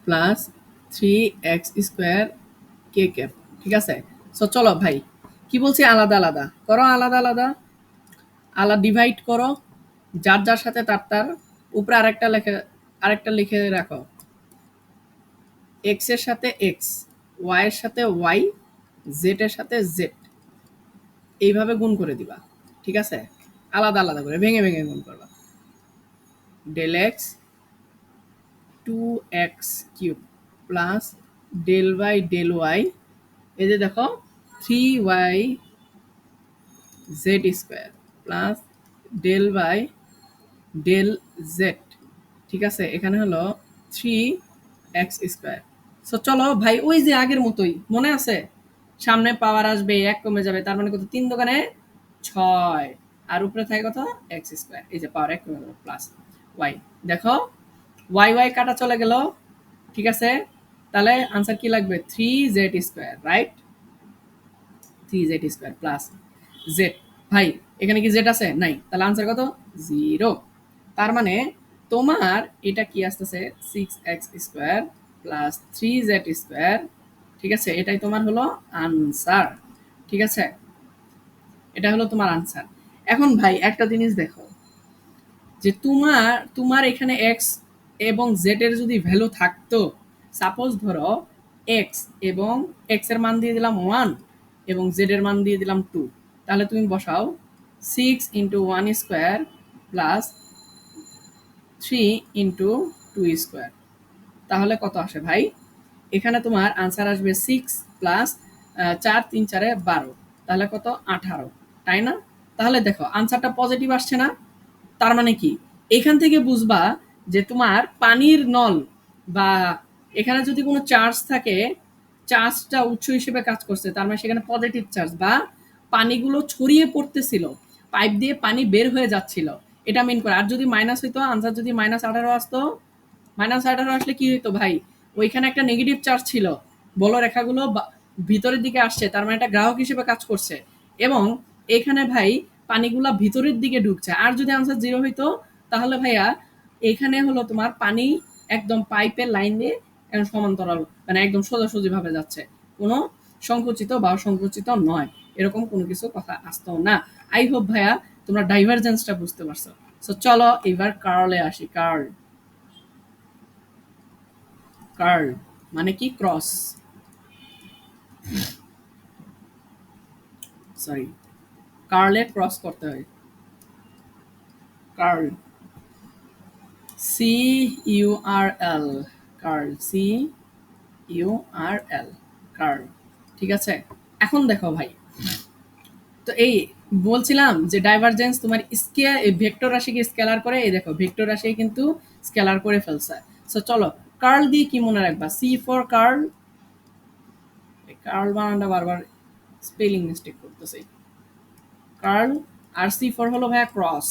plus 3x square k cap, ঠিক আছে? সো চলো ভাই কি বলছি, আলাদা আলাদা করো, আলাদা আলাদা আলাদা ডিভাইড করো, যার যার সাথে তার তার উপরে আরেকটা লিখে রাখো, এক্স এর সাথে এক্স, ওয়াই এর সাথে ওয়াই, জেড এর সাথে জেড, এইভাবে গুণ করে দিবা, ঠিক আছে? আলাদা আলাদা করে ভেঙে ভেঙে গুণ করবা, del x 2x cube plus del by del y এই যে দেখো 3y z² plus del by del z, ঠিক আছে, এখানে হলো 3x²। সো চলো ভাই ওই যে আগের মতোই মনে আছে, সামনে পাওয়ার আসবে 1 কমে যাবে, তার মানে কত, 3 দোকানে 6, আর উপরে থাকে কত x², এই যে পাওয়ার 1 কমে গেল প্লাস y। দেখো y কাটা চলে গেল, ঠিক আছে, তাহলে আনসার কি লাগবে, 3z², right, 3z² plus Z. ভাই এখানে কি জেড আছে, নাই, তাহলে আনসার কত, 0। তার মানে তোমার এটা কি আসতেছে 6x² প্লাস 3z², ঠিক আছে, এটাই তোমার হলো আনসার, ঠিক আছে, এটা হলো তোমার আনসার। এখন ভাই একটা জিনিস দেখো, যে তোমার তোমার এখানে এক্স এবং জেড এর যদি ভ্যালু থাকতো, সাপোজ ধরো এক্স এবং এক্স এর মান দিয়ে দিলাম 1 এবং জেড এর মান দিয়ে দিলাম 2, তাহলে তুমি বসাও 6 × 1² প্লাস 3 × 2², তাহলে কত আসে ভাই, এখানে তোমার আনসার আসবে 6 প্লাস 4 3 4 12, তাহলে কত 18, তাই না? তাহলে দেখো আনসারটা পজিটিভ আসছে না, তার মানে কি, এখান থেকে বুঝবা যে তোমার পানির নল বা এখানে যদি কোনো চার্জ থাকে, চার্জটা উৎস হিসেবে কাজ করছে, তার মানে সেখানে পজিটিভ চার্জ বা পানিগুলো ছড়িয়ে পড়তেছিল, পাইপ দিয়ে পানি বের হয়ে যাচ্ছিল, এটা মিন করে। আর যদি মাইনাস হইতো, আনসার যদি -18 আসতো, -18 আসলে কি হইতো ভাই, ওইখানে একটা নেগেটিভ চার্জ ছিল, বল রেখাগুলো ভিতরের দিকে আসছে, তার মানে এটা গ্রাহক হিসেবে কাজ করছে, এবং এখানে ভাই পানিগুলা ভিতরের দিকে ঢুকছে। আর যদি আনসার 0 হইতো, তাহলে ভাইয়া এখানে হলো তোমার পানি একদম পাইপের লাইন দিয়ে একদম সমান্তরাল, মানে একদম সোজাসুজি ভাবে যাচ্ছে, কোনো সংকুচিত বা অসংকুচিত নয়, এরকম কোনো কিছু কথা আসতো না। আই হোপ ভাইয়া তোমরা ডাইভারজেন্সটা বুঝতে পারছো। সো চলো এবার কার্লে আসি। কার্ল, কার্ল মানে কি, ক্রস, সরি, কার্লে ক্রস করতে হয়, curl, CURL, curl, CURL, curl, ঠিক আছে। এখন দেখো ভাই, তো এই বলছিলাম যে ডাইভারজেন্স তোমার স্কেয়ার ভেক্টর রাশিকে স্কেলার করে, এই দেখো ভেক্টর রাশি কিন্তু স্কেলার করে ফেলছে। সো চলো কার্ল দিয়ে কি মনে রাখবা, সি ফর কার্ল, কার্ল বানানটা বারবার স্পেলিং মিস্টেক করতেছে, কার্ল, আর সি ফর হলো ভাইয়া ক্রস,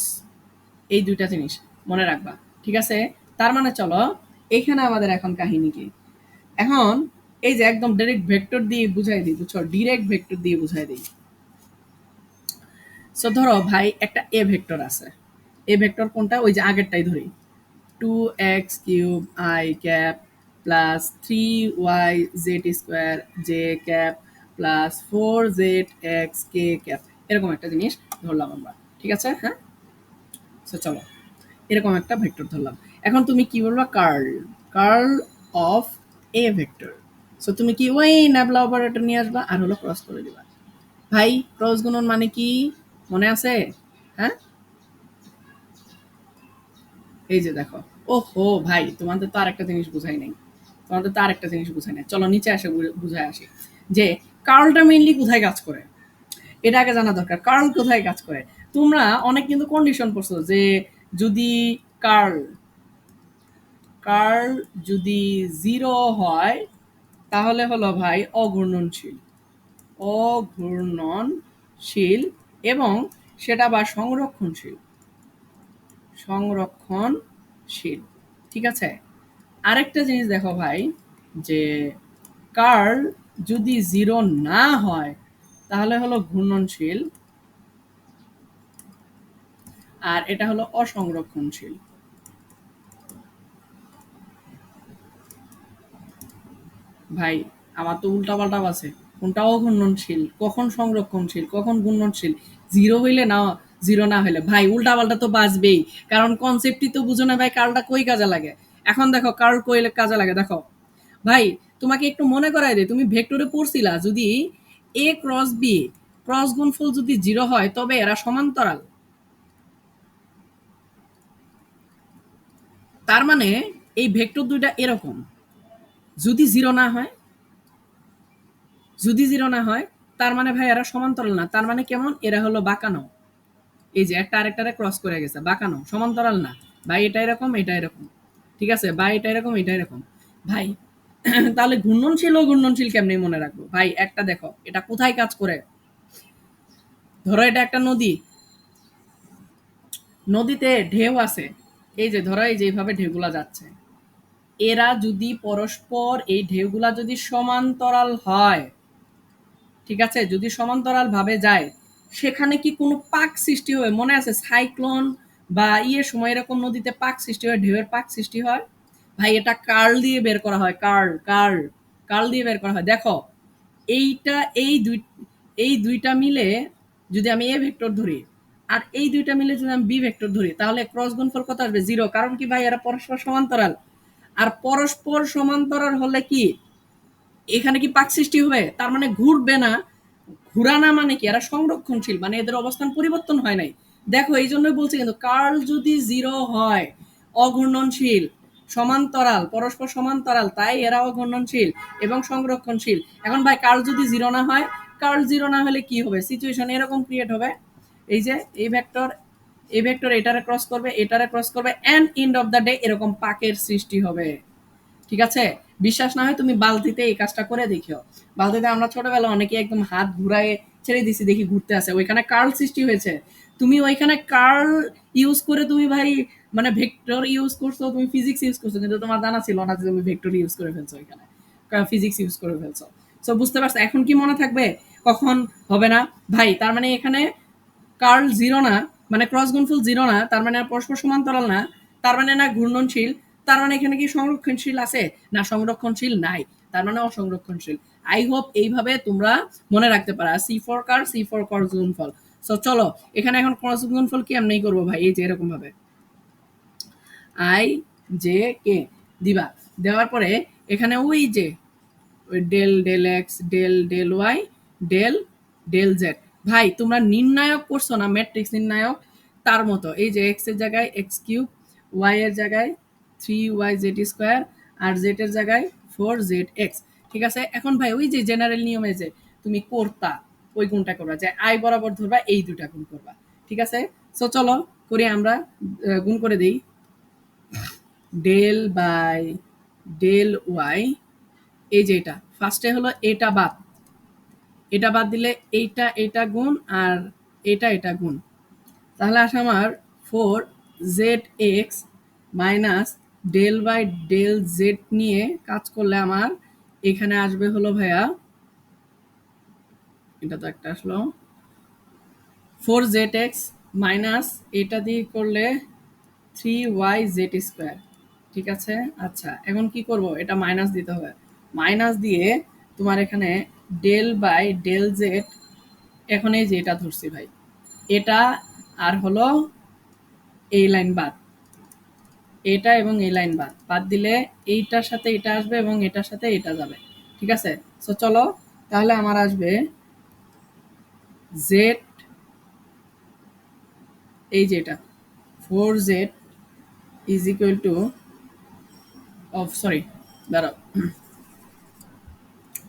এই দুইটা জিনিস মনে রাখবা, ঠিক আছে। তার মানে চলো এখানে আমাদের এখন কাহিনী কি, এখন এই যে একদম ডাইরেক্ট ভেক্টর দিয়ে বুঝাই দিই, বুঝছো, ডিরেক্ট ভেক্টর দিয়ে বুঝাই দিই। সো ধরো ভাই একটা এ ভেক্টর আছে, এ ভেক্টর কোনটা, ওই যে আগেরটাই ধরি, 2x³ plus 3y z² j plus 4zx এরকম একটা জিনিস ধরলাম আমরা, ঠিক আছে, হ্যাঁ। সো চলো এরকম একটা ভেক্টর ধরলাম, এখন তুমি কি বলবা, curl, curl of a vector. So তুমি কি ওই ন্যাবলা অপারেটর নিয়ে আসবা আর হলো ক্রস করে দিবা। ভাই ক্রস গুণন মানে কি মনে আছে, হ্যাঁ, এই যে দেখো, ওহো ভাই তোমাদের তো আরেকটা জিনিস বুঝাই নাই, তোমাদের তো আরেকটা জিনিস বুঝাই নাই, চলো নিচে আসে বুঝাই আসি, যে কার্লটা মেইনলি কোথায় কাজ করে, এটা আগে জানা দরকার, কার্ল কোথায় কাজ করে। তোমরা অনেক কিন্তু কন্ডিশন পড়ছো যে যদি কার্ল, কার্ল যদি 0 হয় তাহলে হলো ভাই অঘূর্ণনশীল, অঘূর্ণনশীল, এবং সেটা বা সংরক্ষণশীল, সংরক্ষণশীল, ঠিক আছে। আরেকটা জিনিস দেখো ভাই, যে কার্ল যদি 0 না হয় তাহলে হলো ঘূর্ণনশীল, আর এটা হলো অসংরক্ষণশীল। ভাই আমার তো উল্টাপাল্টা আছে, কোনটা অঘূর্ণনশীল, কখন সংরক্ষণশীল, কখন ঘূর্ণনশীল, 0 হইলে না, 0 না হইলে, ভাই উল্টাপাল্টা তো বাঁচবেই, কারণ কনসেপ্টই তো বুঝো না ভাই, কার্লটা কই কাজে লাগে। এখন দেখো কার্ল কই কাজে লাগে, দেখো ভাই তোমাকে একটু মনে করাই দে, তুমি ভেক্টরে পড়ছিলা যদি এ ক্রস বি ক্রস গুণফল যদি 0 হয় তবে এরা সমান্তরাল, তার মানে এই ভেক্টর দুইটা এরকম, যদি 0 না হয় যদি জিরো না হয় তার মানে ভাই এরা সমান্তরাল না, তার মানে কেমন, এরা হলো বাঁকানো। এই যে একটা আরেকটারে ক্রস করে গেছে, বাঁকানো, সমান্তরাল না ভাই, এটা এরকম এটা এরকম, ঠিক আছে ভাই, এটা এরকম এটা এরকম ভাই। তাহলে ঘূর্ণনশীল ও ঘূর্ণনশীল কেমনি মনে রাখবো ভাই, একটা দেখো এটা কোথায় কাজ করে। ধরো এটা একটা নদী, নদীতে ঢেউ আছে, এই যে ধরো এই যে এইভাবে ঢেউগুলা যাচ্ছে, এরা যদি পরস্পর এই ঢেউগুলা যদি সমান্তরাল হয়, ঠিক আছে, যদি সমান্তরাল ভাবে যায়, সেখানে কি কোনো পাক সৃষ্টি হবে? মনে আছে সাইক্লোন বা ইয়ের সময় এরকম নদীতে পাক সৃষ্টি হয়, ঢেউয়ের পাক সৃষ্টি হয় ভাই, এটা কার্ল দিয়ে বের করা হয়, কার্ল কার্ল কার্ল দিয়ে বের করা হয়। দেখো এইটা এই দুইটা মিলে যদি আমি এ ভেক্টর ধরি, আর এই দুইটা মিলে যদি আমি বি ভেক্টর ধরি, তাহলে ক্রস গুণফল কত আসবে? জিরো। কারণ কি ভাই, এরা পরস্পর সমান্তরাল। আর পরস্পর সমান্তরাল হলে কি এখানে কি পাক সৃষ্টি হবে? তার মানে ঘুরবে না। ঘুরানা মানে কি, এরা সংরক্ষণশীল, মানে এদের অবস্থান পরিবর্তন হয় নাই। দেখো এই জন্যই বলছি কিন্তু কার্ল যদি জিরো হয়, অঘূর্ণনশীল, সমান্তরাল, পরস্পর সমান্তরাল, তাই এরা অঘূর্ণনশীল এবং সংরক্ষণশীল। এখন ভাই কার্ল যদি জিরো না হয়, কার্ল জিরো না হলে কি হবে? সিচুয়েশন এরকম ক্রিয়েট হবে, এই যে এই ভেক্টর এটারে ক্রস করবে, এটারে ক্রস করবে, end end of the day এরকম পাকের সৃষ্টি হবে। ঠিক আছে, বিশ্বাস না হয় তুমি বালতিতে এই কাজটা করে দেখিও। বালতিতে আমরা ছোটবেলা অনেকে একদম হাত ঘুরায় ছেড়ে দিছি, দেখি ঘুরতে আছে, ওইখানে কার্ল সৃষ্টি হয়েছে। তুমি ওইখানে কার্ল ইউজ করে তুমি ভাই মানে ভেক্টর ইউজ করছো, তুমি ফিজিক্স ইউজ করছো, কিন্তু তোমার জানা ছিল না যে তুমি ভেক্টর ইউজ করে ফেলছো, ওইখানে ফিজিক্স ইউজ করে ফেলছো। সো বুঝতে পারছো এখন কি মনে থাকবে, কখন হবে না ভাই? তার মানে এখানে কার্ল জিরো না, মানে ক্রস গুণফল জিরো না, তার মানে পরস্পর সমান্তরাল না, তার মানে না ঘূর্ণনশীল, তার মানে এখানে কি সংরক্ষণশীল আছে? না, সংরক্ষণশীল নাই, তার মানে অসংরক্ষণশীল। আই হোপ এইভাবে তোমরা মনে রাখতে পারো। C for car, C for cross গুণফল। সো চলো এখানে এখন ক্রস গুণফল কি এমনি করবো ভাই, এই যে এরকম ভাবে আই জে কে দিবা, দেওয়ার পরে এখানে ওই যে ওই del del x del del y del del z, ভাই তোমরা নির্ণায়ক করছো না, ম্যাট্রিক্স নির্ণায়ক, তার মতো এই যে এক্স এর জায়গায় এক্স কিউব, ওয়াই এর জায়গায় 3y z² আর জেড এর জায়গায় 4zx। ঠিক আছে, এখন ভাই ওই যে জেনারেল নিয়মে যে তুমি করতা, ওই গুণটা করবা, যে আই বরাবর ধরবা, এই দুটা গুণ করবা। ঠিক আছে, সো চলো করি আমরা, গুণ করে দেই। ডেল বাই ডেল ওয়াই, এই যে এটা ফার্স্টে হলো, এটা বাদ, এটা বাদ দিলে এইটা এটা গুণ, আর এটা গুণ, তাহলে আসে আমার 4zx minus del by del z নিয়ে কাজ করলে আমার এখানে আসবে হলো ভাইয়া, এটা তো একটা আসলো 4zx মাইনাস এটা দিয়ে করলে 3yz²। ঠিক আছে, আচ্ছা এখন কি করব, এটা মাইনাস দিতে হবে, মাইনাস দিয়ে তোমার এখানে ডেল বাই ডেল জেড, এখন এই যে এটা ধরছি ভাই, এটা আর হলো এই লাইন বাদ, এটা এবং এই লাইন বাদ, বাদ দিলে এইটার সাথে এটা আসবে এবং এটার সাথে এটা যাবে। ঠিক আছে, সো চলো তাহলে আমার আসবে জেড, এই যে এটা 4z is equal to, of sorry দাঁড়াও,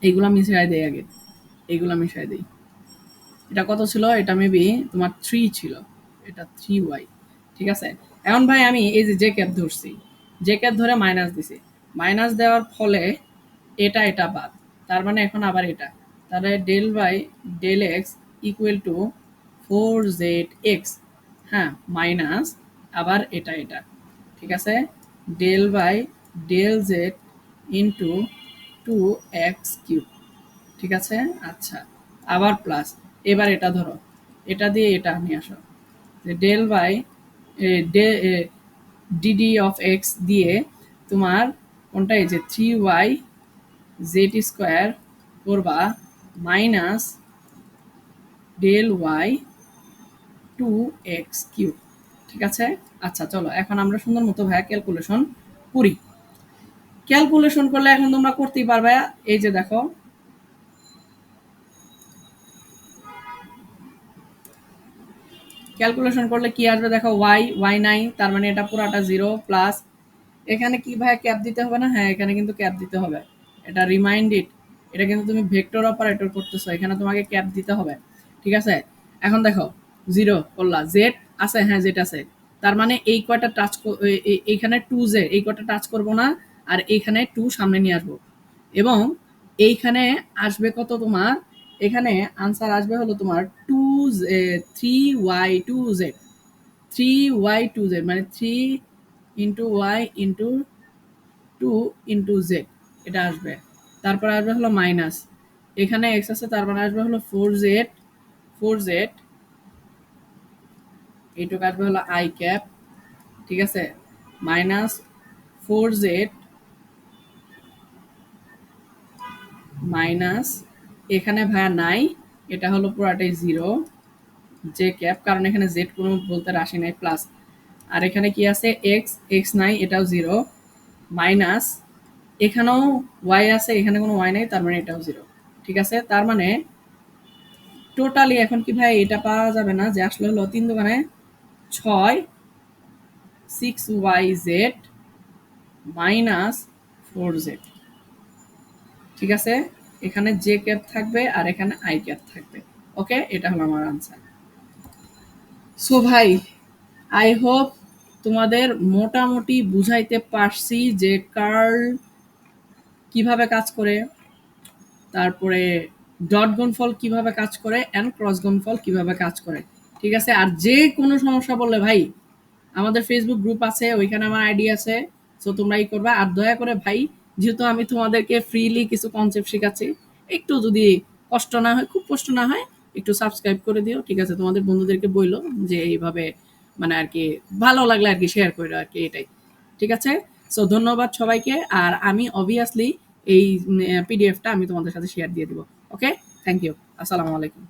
এইগুলা মিশাই দেই আগে, এইগুলা মিশাই দেই। এটা কত ছিল, এটা মেবি তোমার 3 ছিল, এটা 3y। ঠিক আছে, এখন ভাই আমি এই যে জে ক্যাপ ধরছি, জে ক্যাপ ধরে মাইনাস দিছি, মাইনাস দেওয়ার ফলে এটা বাদ, তার মানে এখন আবার এটা, তাহলে del by del x equal to 4zx, হ্যাঁ মাইনাস আবার এটা। ঠিক আছে, del by del z into 2x³ ঠিক আছে, আচ্ছা আবার প্লাস, এবার এটা ধরো, এটা দিয়ে এটা নিয়ে আসো, del by d d of x দিয়ে তোমার কোনটা, এই যে 3y z² করবা মাইনাস ডেল ওয়াই 2x³ ঠিক আছে, আচ্ছা চলো এখন আমরা সুন্দর মতো ভাইয়া ক্যালকুলেশন করি। ক্যালকুলেশন করলে এখন তোমরা করতেই পারবে, এই যে দেখো ক্যালকুলেশন করলে কি আসবে দেখো, y9, তার মানে এটা পুরাটা 0 প্লাস, এখানে কি ভাই ক্যাপ দিতে হবে না? হ্যাঁ এখানে কিন্তু ক্যাপ দিতে হবে, এটা রিমাইন্ডেড এটা কিন্তু তুমি ভেক্টর অপারেটর করতেছো, এখানে তোমাকে ক্যাপ দিতে হবে। ঠিক আছে, এখন দেখো 0 করলা, জেড আছে, হ্যাঁ জেড আছে, তার মানে এই কয়টা টাচ, এইখানে 2 জেড, এই কয়টা টাচ করবো না, আর এইখানে 2 সামনে নিয়ে আসবো, এবং এইখানে আসবে কত তোমার, এখানে আনসার আসবে হলো তোমার 3y2z, 3y2z মানে 3 into y into 2 into z, এটা আসবে। তারপরে আসবে হলো মাইনাস, এখানে এক্স আছে, তারপরে আসবে হলো 4z, 4z, এইটুকু আসবে হলো আই ক্যাপ। ঠিক আছে, মাইনাস 4z মাইনাস, এখানে ভাইয়া নাই, এটা হলো পুরাটাই 0 জে ক্যাপ, কারণ এখানে জেড কোনো বলতে রাশি নাই, প্লাস, আর এখানে কি আছে এক্স, এক্স নাই, এটাও 0, মাইনাস, এখানেও ওয়াই আছে, এখানে কোনো ওয়াই নাই, তার মানে এটাও 0। ঠিক আছে, তার মানে টোটালি এখন কি ভাই এটা পাওয়া যাবে না যে আসলে হলো 3 দোকানে 6, 6yz মাইনাস 4z। ঠিক আছে, এখানে জে ক্যাপ থাকবে আর এখানে আই ক্যাপ থাকবে। ওকে, এটা হলো আমার আনসার। সো ভাই, আই হোপ তোমাদের মোটামুটি বুঝাইতে পারছি যে কার্ল কিভাবে কাজ করে, তারপরে ডট গুণফল কিভাবে কাজ করে, অ্যান্ড ক্রস গুণফল কিভাবে কাজ করে। ঠিক আছে, আর যে কোনো সমস্যা বললে ভাই আমাদের ফেসবুক গ্রুপ আছে, ওইখানে আমার আইডি আছে, সো তোমরা ই করবা। আর দয়া করে ভাই, যেহেতু আমি তোমাদেরকে ফ্রিলি কিছু কনসেপ্ট শেখাচ্ছি, একটু যদি কষ্ট না হয়, খুব কষ্ট না হয়, একটু সাবস্ক্রাইব করে দিও। ঠিক আছে, তোমাদের বন্ধুদেরকে বইলো যে এইভাবে মানে আর কি ভালো লাগলে আর কি শেয়ার করে আর কি, এটাই। ঠিক আছে, সো ধন্যবাদ সবাইকে, আর আমি অবভিয়াসলি এই পিডিএফটা আমি তোমাদের সাথে শেয়ার দিয়ে দিব। ওকে, থ্যাংক ইউ, আসসালামু আলাইকুম।